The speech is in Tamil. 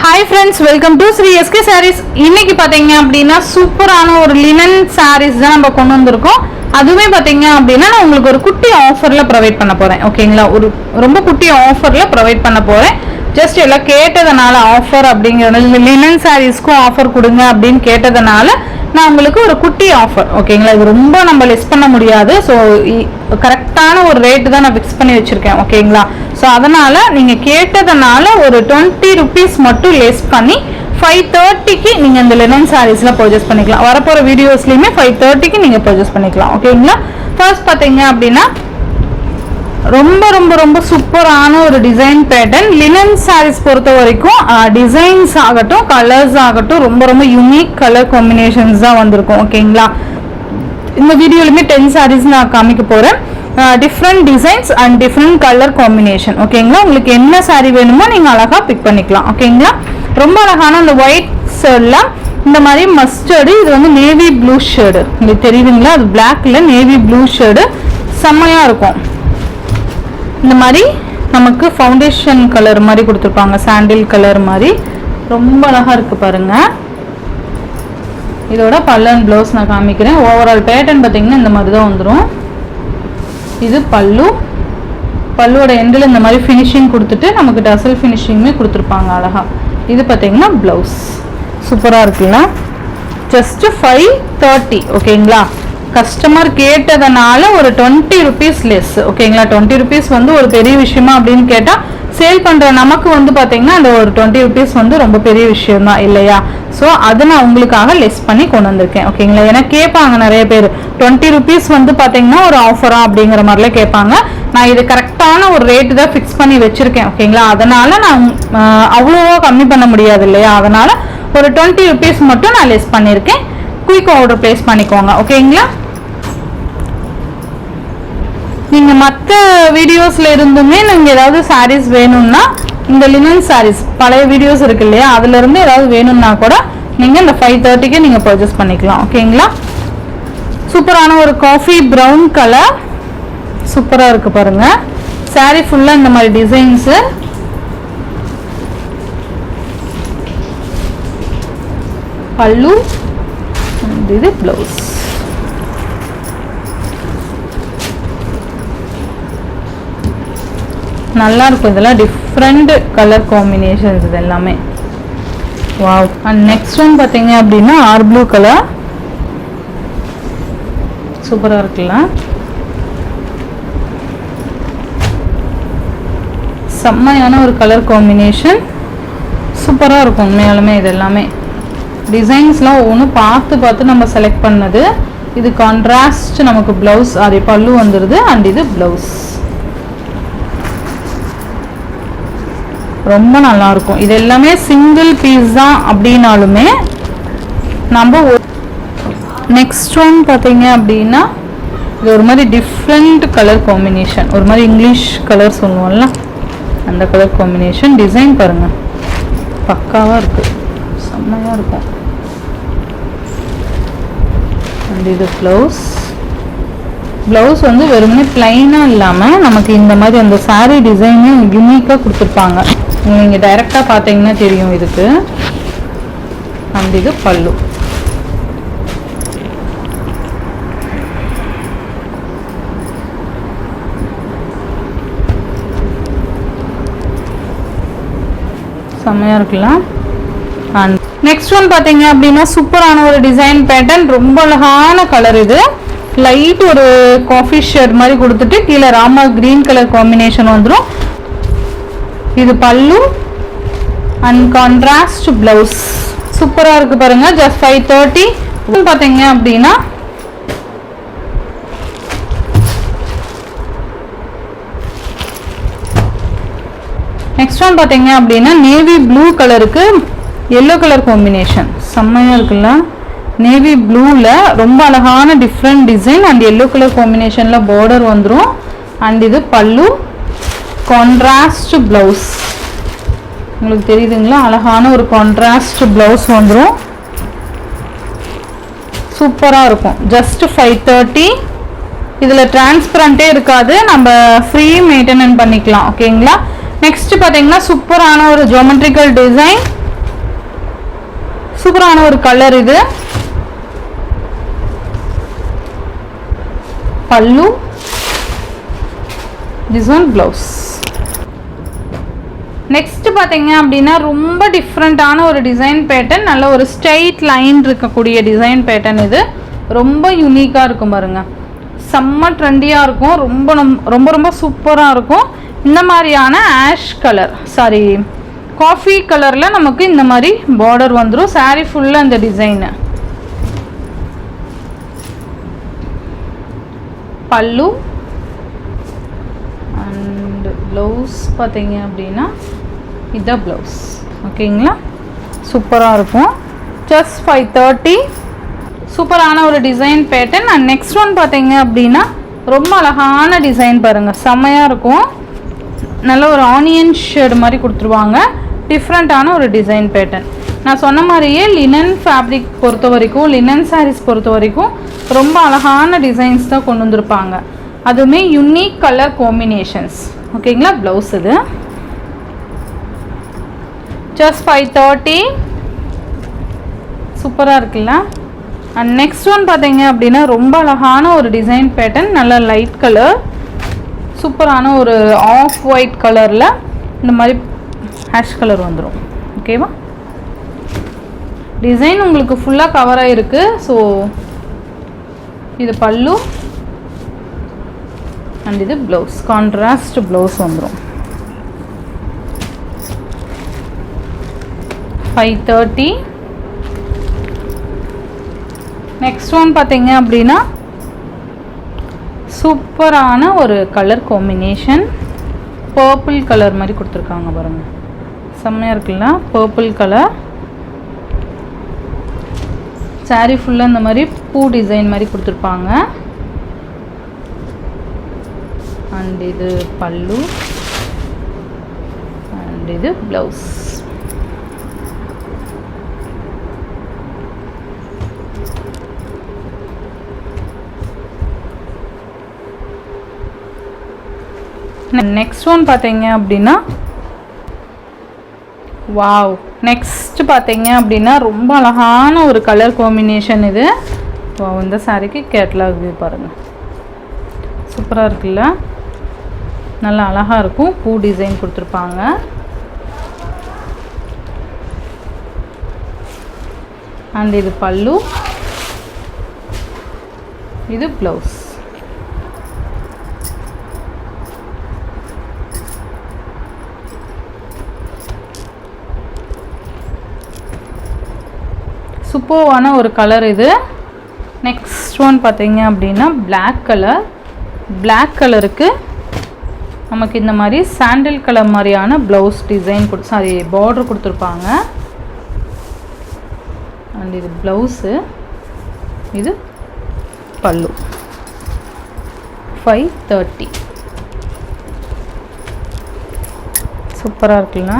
Hi friends, welcome to Sri SK Sarees. இன்னைக்கு பாத்தீங்க அப்படினா சூப்பரான ஒரு லினன் sarees தான் நம்ம கொண்டு வந்திருக்கோம். அதுவே பாத்தீங்க அப்படினா நான் உங்களுக்கு ஒரு குட்டி ஆஃபர்ல ப்ரொவைட் பண்ண போறேன். ஓகேங்களா? ஒரு ரொம்ப குட்டி ஆஃபர்ல ப்ரொவைட் பண்ண போறேன். ஜஸ்ட் எல்லாம் கேட்டதனால ஆஃபர் அப்படிங்கறது லினன் sareesக்கு ஆஃபர் கொடுங்க அப்படினு கேட்டதனால நான் உங்களுக்கு ஒரு குட்டி ஆஃபர். ஓகேங்களா? இது ரொம்ப நம்ம லெஸ் பண்ண முடியாது. சோ கரெக்ட்டான ஒரு ரேட் தான் நான் ஃபிக்ஸ் பண்ணி வச்சிருக்கேன். ஓகேங்களா? சோ அதனால நீங்க கேட்டதனால ஒரு 20 rupees மட்டும் லெஸ் பண்ணி 530 க்கு நீங்க இந்த லினன் sareesல பர்ச்சேஸ் பண்ணிக்கலாம். வரப்போற வீடியோஸ்லயுமே 530 க்கு நீங்க பர்ச்சேஸ் பண்ணிக்கலாம். ஓகேங்களா? ஃபர்ஸ்ட் பாத்தீங்க அப்படினா ரொம்ப ரொம்ப ரொம்ப சூப்பரான ஒரு டிசைன் பேட்டர்ன். லினன் sarees பொறுத்த வரைக்கும் டிசைன்ஸ் ஆகட்டும் கலர்ஸ் ஆகட்டும் ரொம்ப ரொம்ப யூனிக் கலர் காம்பினேஷன்ஸ் தான் வந்திருக்கும். ஓகேங்களா? இந்த வீடியோலயுமே 10 sarees நான் காமிக்க போறேன். Different designs and different colour combination. ஓகேங்களா? உங்களுக்கு என்ன saree வேணுமோ நீங்க அழகா பிக் பண்ணிக்கலாம். ஓகேங்களா? ரொம்ப அழகான அந்த ஒயிட் ஷேட்ல இந்த மாதிரி மஸ்டர்டு, இது வந்து நேவி ப்ளூ ஷேடு. உங்களுக்கு தெரியுதுங்களா? அது பிளாக்ல நேவி ப்ளூ ஷேடு செம்மையா இருக்கும். இந்த மாதிரி நமக்கு ஃபவுண்டேஷன் கலர் மாதிரி கொடுத்துருப்பாங்க, சாண்டில் கலர் மாதிரி ரொம்ப அழகா இருக்கு பாருங்க. இதோட பல்லு அண்ட் ப்ளவுஸ் நான் காமிக்கிறேன். ஓவரால் பேட்டர்ன் பார்த்தீங்கன்னா இந்த மாதிரி தான் வந்துடும். இது பல்லு, பல்லுவோட எண்டில் இந்த மாதிரி ஃபினிஷிங் கொடுத்துட்டு நமக்கு டசல் ஃபினிஷிங்குமே கொடுத்துருப்பாங்க அழகா. இது பார்த்தீங்கன்னா ப்ளவுஸ் சூப்பராக இருக்குல்ல. ஜஸ்ட் 530. ஓகேங்களா? கஸ்டமர் கேட்டதனால ஒரு 20 rupees லெஸ். ஓகேங்களா? 20 rupees வந்து ஒரு பெரிய விஷயமா அப்படின்னு கேட்டா சேல் பண்ற நமக்கு வந்து பாத்தீங்கன்னா அந்த ஒரு 20 rupees வந்து ரொம்ப பெரிய விஷயம் தான் இல்லையா? ஸோ அதை நான் உங்களுக்காக லெஸ் பண்ணி கொண்டு வந்திருக்கேன். ஓகேங்களா? ஏன்னா கேட்பாங்க நிறைய பேர் 20 rupees வந்து பாத்தீங்கன்னா ஒரு ஆஃபரா அப்படிங்கிற மாதிரிலாம் கேட்பாங்க. நான் இது கரெக்டான ஒரு ரேட்டு தான் ஃபிக்ஸ் பண்ணி வச்சிருக்கேன். ஓகேங்களா? அதனால நான் அவ்வளோவா கம்மி பண்ண முடியாது இல்லையா? அதனால ஒரு 20 rupees மட்டும் நான் லெஸ் பண்ணியிருக்கேன். குயிக் ஆர்டர் பிளேஸ் பண்ணிக்கோங்க. ஓகேங்களா? நீங்க மற்ற வீடியோஸ்ல இருந்துமே நீங்க ஏதாவது sarees வேணும்னா இந்த லினன் sarees பழைய வீடியோஸ் இருக்கு இல்லையா, அதுல இருந்து ஏதாவது வேணும்னா கூட நீங்க இந்த 530 க்கு நீங்க பர்ச்சேஸ் பண்ணிக்கலாம். ஓகேங்களா? சூப்பரான ஒரு காஃபி பிரவுன் கலர் சூப்பரா இருக்கு பாருங்க. saree ஃபுல்லா இந்த மாதிரி டிசைன்ஸ். பல்லு, இது ப்ளவுஸ். நல்லா இருக்கும். இதெல்லாம் டிஃப்ரெண்ட் கலர் காம்பினேஷன்ஸ் இது எல்லாமே. வாவ். அண்ட் நெக்ஸ்ட் ஒன் பார்த்தீங்க அப்படின்னா ஆர் ப்ளூ கலர் சூப்பராக இருக்குல்ல. செம்மையான ஒரு கலர் காம்பினேஷன் சூப்பராக இருக்கும் உண்மையாலுமே. இது எல்லாமே டிசைன்ஸ்லாம் ஒவ்வொன்றும் பார்த்து பார்த்து நம்ம செலக்ட் பண்ணது. இது கான்ட்ராஸ்ட் நமக்கு ப்ளவுஸ், அதே பல்லு வந்துடுது. அண்ட் இது ப்ளவுஸ் ரொம்ப நல்லா இருக்கும். இது எல்லாமே சிங்கிள் பீஸ் தான் அப்படின்னாலுமே நம்ம நெக்ஸ்ட் ஒன் பார்த்தீங்க அப்படின்னா இது ஒரு மாதிரி டிஃப்ரெண்ட் கலர் காம்பினேஷன், ஒரு மாதிரி இங்கிலீஷ் கலர் சொல்லுவோம்ல அந்த கலர் காம்பினேஷன். டிசைன் பாருங்க பக்காவாக இருக்கு, செம்மையாக இருக்கும். அண்ட் இது ப்ளவுஸ். ப்ளவுஸ் வந்து வெறுமனே பிளைனாக இல்லாமல் நமக்கு இந்த மாதிரி அந்த சாரீ டிசைனையும் யூனிக்காக கொடுத்துருப்பாங்க. நீங்கள் டைரெக்டாக பார்த்தீங்கன்னா தெரியும் இதுக்கு. அண்ட் இது பல்லு. செம்மையாக இருக்குல்ல. அண்ட் நெக்ஸ்ட் ஒன் பார்த்தீங்க அப்படின்னா சூப்பரான ஒரு டிசைன் பேட்டர்ன், ரொம்ப அழகான கலர். இது லைட் ஒரு காஃபி ஷேட் மாதிரி கொடுத்துட்டு கீழே ராமா கிரீன் கலர் காம்பினேஷன் வந்துடும். இது பல்லு அண்ட் கான்ட்ராஸ்ட் பிளவுஸ் சூப்பராக இருக்கு பாருங்க. ஜஸ்ட் 530. பார்த்தீங்க அப்படின்னா நெக்ஸ்ட் ஒன் பார்த்தீங்க அப்படின்னா நேவி ப்ளூ கலருக்கு எல்லோ கலர் காம்பினேஷன் செம்மையாக இருக்குல்ல. நேவி ப்ளூவில் ரொம்ப அழகான different design and yellow colour காம்பினேஷனில் பார்டர் வந்துடும். அண்ட் இது பல்லு, கான்ட்ராஸ்ட் ப்ளவுஸ். உங்களுக்கு தெரியுதுங்களா? அழகான ஒரு கான்ட்ராஸ்ட் ப்ளவுஸ் வந்துடும். சூப்பராக இருக்கும். ஜஸ்ட் 530. இதில் டிரான்ஸ்பரண்ட்டே இருக்காது, நம்ம ஃப்ரீ மெயின்டெனன்ஸ் பண்ணிக்கலாம். ஓகேங்களா? நெக்ஸ்ட் பார்த்தீங்கன்னா சூப்பரான ஒரு ஜியோமெட்ரிக்கல் டிசைன் சூப்பரான ஒரு கலர் இது. பல்லு, திஸ் ஒன் பிளவுஸ். நெக்ஸ்ட் பார்த்தீங்க அப்படின்னா ரொம்ப டிஃப்ரெண்ட்டான ஒரு டிசைன் பேட்டர்ன், நல்ல ஒரு ஸ்ட்ரைட் லைன் இருக்கக்கூடிய டிசைன் பேட்டர்ன். இது ரொம்ப யூனிக்காக இருக்கும் பாருங்க, செம்ம ட்ரெண்டியாக இருக்கும், ரொம்ப ரொம்ப ரொம்ப சூப்பராக இருக்கும். இந்த மாதிரியான ஆஷ் கலர், சாரி காஃபி கலரில் நமக்கு இந்த மாதிரி பார்டர் வந்துடும். சாரீ ஃபுல்லாக இந்த டிசைனு. பல்லு அண்ட் ப்ளவுஸ் பார்த்தீங்க அப்படின்னா இதுதான் ப்ளவுஸ். ஓகேங்களா, சூப்பராக இருக்கும். ஜஸ்ட் 530. சூப்பரான ஒரு design pattern. And next one பார்த்தீங்க அப்படின்னா ரொம்ப அழகான டிசைன் பாருங்கள், செம்மையாக இருக்கும். நல்ல ஒரு ஆனியன் ஷேடு மாதிரி கொடுத்துருவாங்க. டிஃப்ரெண்ட்டான ஒரு டிசைன் பேட்டர்ன். நான் சொன்ன மாதிரியே லினன் ஃபேப்ரிக் பொறுத்த வரைக்கும், லினன் சாரீஸ் பொறுத்த வரைக்கும் ரொம்ப அழகான டிசைன்ஸ் தான் கொண்டு வந்திருப்பாங்க. அதுவுமே யூனிக் கலர் காம்பினேஷன்ஸ். ஓகேங்களா, ப்ளவுஸ் இது ஜஸ்ட் 530. சூப்பராக இருக்குல்ல. அண்ட் நெக்ஸ்ட் ஒன் பார்த்தீங்க அப்படின்னா ரொம்ப அழகான ஒரு டிசைன் பேட்டர்ன், நல்ல லைட் கலர், சூப்பரான ஒரு ஆஃப் ஒயிட் கலரில் இந்த மாதிரி ஹேஷ் கலர் வந்துடும். ஓகேவா, டிசைன் உங்களுக்கு ஃபுல்லாக கவர் ஆகிருக்கு. ஸோ இது பல்லு அண்ட் இது ப்ளவுஸ், கான்ட்ராஸ்ட் ப்ளவுஸ் வந்துடும். 530. நெக்ஸ்ட் ஒன் பார்த்தீங்க அப்படின்னா சூப்பரான ஒரு கலர் காம்பினேஷன், பர்பிள் கலர் மாதிரி கொடுத்துருக்காங்க பாருங்க, செம்மையாக இருக்குல்ல. பர்பிள் கலர் சாரீ ஃபுல்லாக இந்த மாதிரி பூ டிசைன் மாதிரி கொடுத்துருப்பாங்க. அண்ட் இது பல்லு அண்ட் இது ப்ளவுஸ். நெக்ஸ்ட் ஒன் பார்த்தீங்க அப்படின்னா வாவ், நெக்ஸ்ட் பார்த்தீங்க அப்படின்னா ரொம்ப அழகான ஒரு கலர் காம்பினேஷன் இது. இந்த சாரீக்கு கேட்லாக் வியூ பாருங்கள், சூப்பராக இருக்குல்ல, நல்லா அழகாக இருக்கும். பூ டிசைன் கொடுத்துருப்பாங்க. அண்ட் இது பல்லு, இது ப்ளவுஸ். சூப்பரான ஒரு கலர் இது. நெக்ஸ்ட் ஒன் பார்த்தீங்க அப்படின்னா பிளாக் கலர். பிளாக் கலருக்கு நமக்கு இந்த மாதிரி சாண்டில் கலர் மாதிரியான ப்ளவுஸ் டிசைன் சாரி பார்டர் கொடுத்துருப்பாங்க. அண்ட் இது ப்ளவுஸு, இது பல்லு. 530. சூப்பராக இருக்குல்ல.